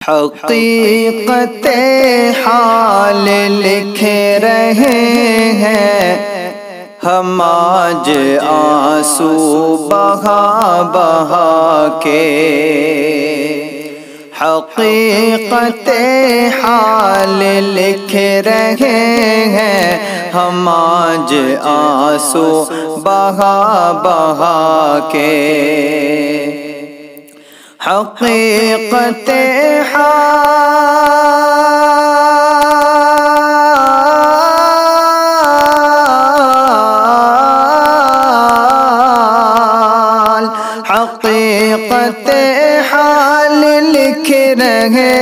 حقیقت حال لکھ رہے ہیں ہم آج آنسو بہا بہا کے، حقیقت حال لکھ رہے ہیں ہم آج آنسو بہا بہا کے، حقیقت حال، حقیقت حال لکھ رہے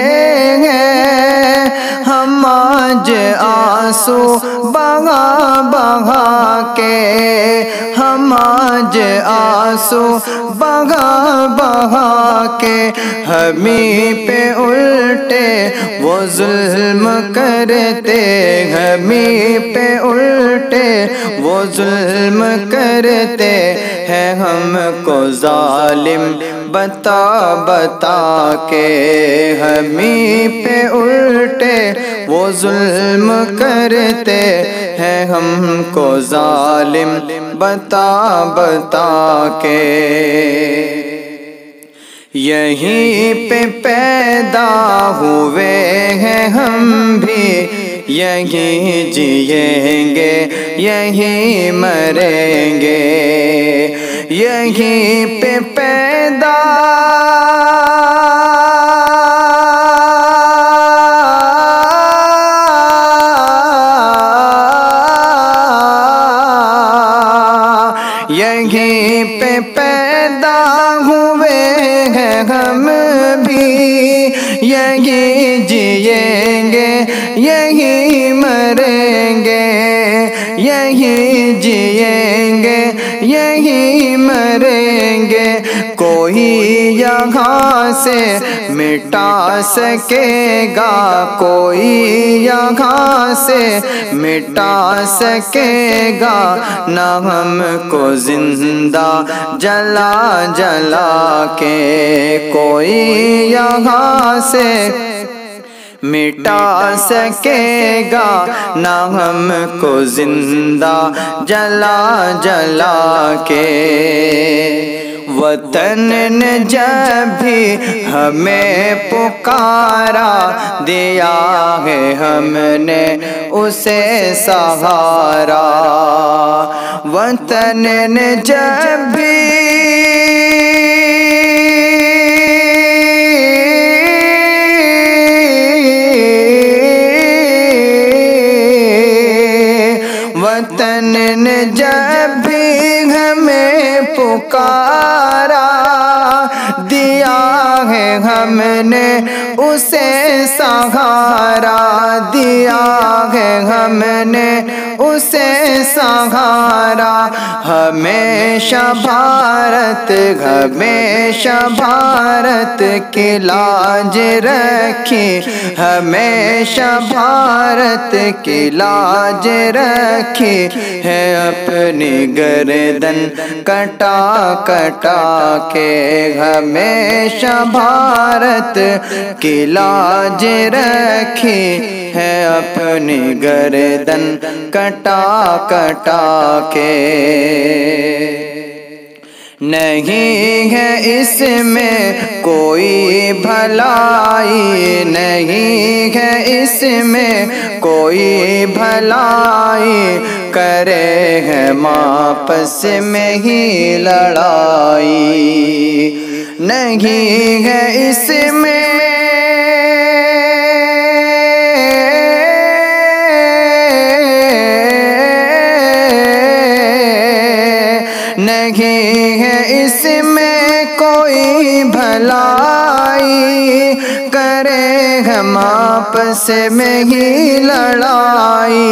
ہیں ہم آج آنسو بہا بہا کے، ہم آج آنسو بہا بہا کے، ہمیں پہ الٹے وہ ظلم کرتے، ہمیں پہ الٹے وہ ظلم کرتے ہیں، ہم کو ظالم بتا بتا کے، ہمیں پہ الٹے وہ ظلم کرتے ہیں، ہم کو ظالم بتا بتا کے، یہیں پہ پیدا ہوئے ہیں ہم بھی، یہیں جئیں گے یہیں مریں گے، یہیں پہ پیدا یہیں پہ پیدا ہوئے ہیں ہم بھی، یہیں جئیں گے یہیں مریں گے، یہیں جئیں گے یہیں مریں گے، کوئی یہاں سے مٹا سکے گا، کوئی یہاں سے مٹا سکے گا، نہ ہم کو زندہ جلا جلا کے، کوئی یہاں سے مٹا سکے گا، نہ ہم کو زندہ جلا جلا کے، وطن نے جب بھی ہمیں پکارا، دیا ہے ہم نے اسے سہارا، وطن نے جب بھی وطن نے جب بھی ہمیں پکارا، دیا ہے ہم نے اسے سہارا، دیا ہے ہم نے اسے سہارا، ہمیشہ بھارت ہمیشہ بھارت کی لاج رکھی، ہمیشہ بھارت کی لاج رکھی ہے، اپنی گردن کٹا کٹا کے، ہمیشہ بھارت کی لاج رکھی ہے، اپنی گردن کٹا کٹا کے، نہیں ہے اس میں کوئی بھلائی، نہیں ہے اس میں کوئی بھلائی، کرے ہم آپس میں ہی لڑائی، نہیں ہے اس میں نہیں ہے اس میں کوئی بھلائی، کرے ہم آپس میں ہی لڑائی،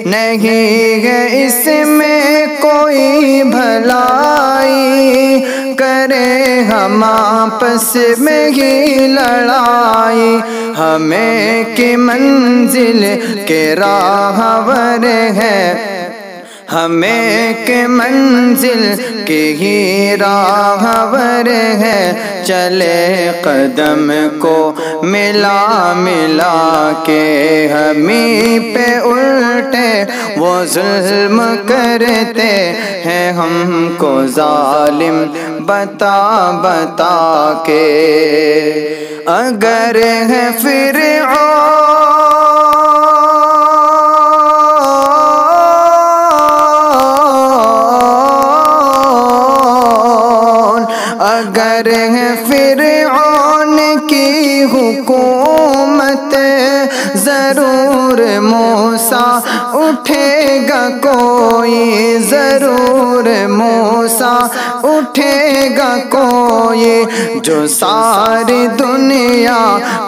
نہیں ہے اس میں کوئی بھلائی، کرے ہم آپس میں ہی لڑائی، ہمیں کی منزل کے راہور ہے، ہمیں کہ منزل کی ہی راہور ہے، چلے قدم کو ملا ملا کے، ہمیں پہ الٹے وہ ظلم کرتے ہیں، ہم کو ظالم بتا بتا کے۔ اگر ہے فرعون اگر ہے فرعون کی حکومت، ضرور موسیٰ اٹھے گا کوئی، ضرور موسیٰ اٹھے گا کوئی، جو ساری دنیا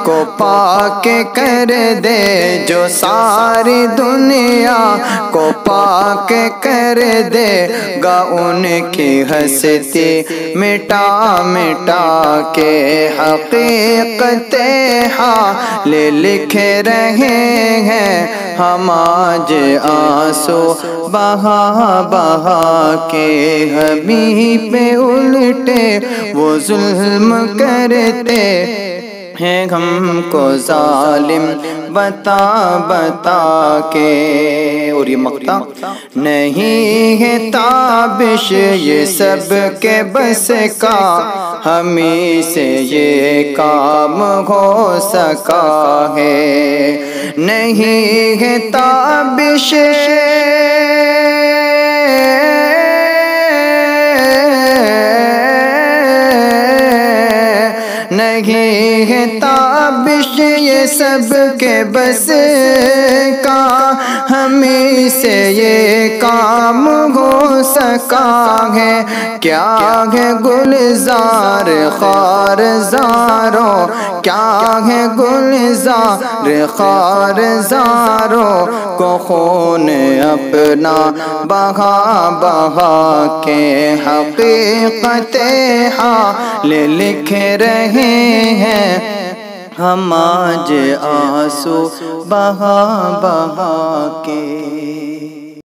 کو پاک کر دے، جو ساری دنیا کو پاک کر دے گا، ان کی ہستی مٹا مٹا کے۔ حقیقت حال لکھ رہے ہیں ہم آج آنسو بہا بہا کے، ہمیں پہ الٹے وہ ظلم کرتے ہیں، ہم کو ظالم بتا بتا کے۔ اور یہ مقطع نہیں ہے تابش یہ سب کے بس کا، ہمیں سے یہ کام ہو سکا ہے، نہیں ہے تابش نہیں ہے تابش یہ سب کے بس کا، ہمیں سے یہ کام ہو سکا ہے۔ کیا ہے گلزار خار زاروں، کیا ہے گلزار خار زاروں کو خون اپنا بہا بہا کے، حقیقت حال لکھ رہے ہیں ہم آج آنسو بہا بہا کے۔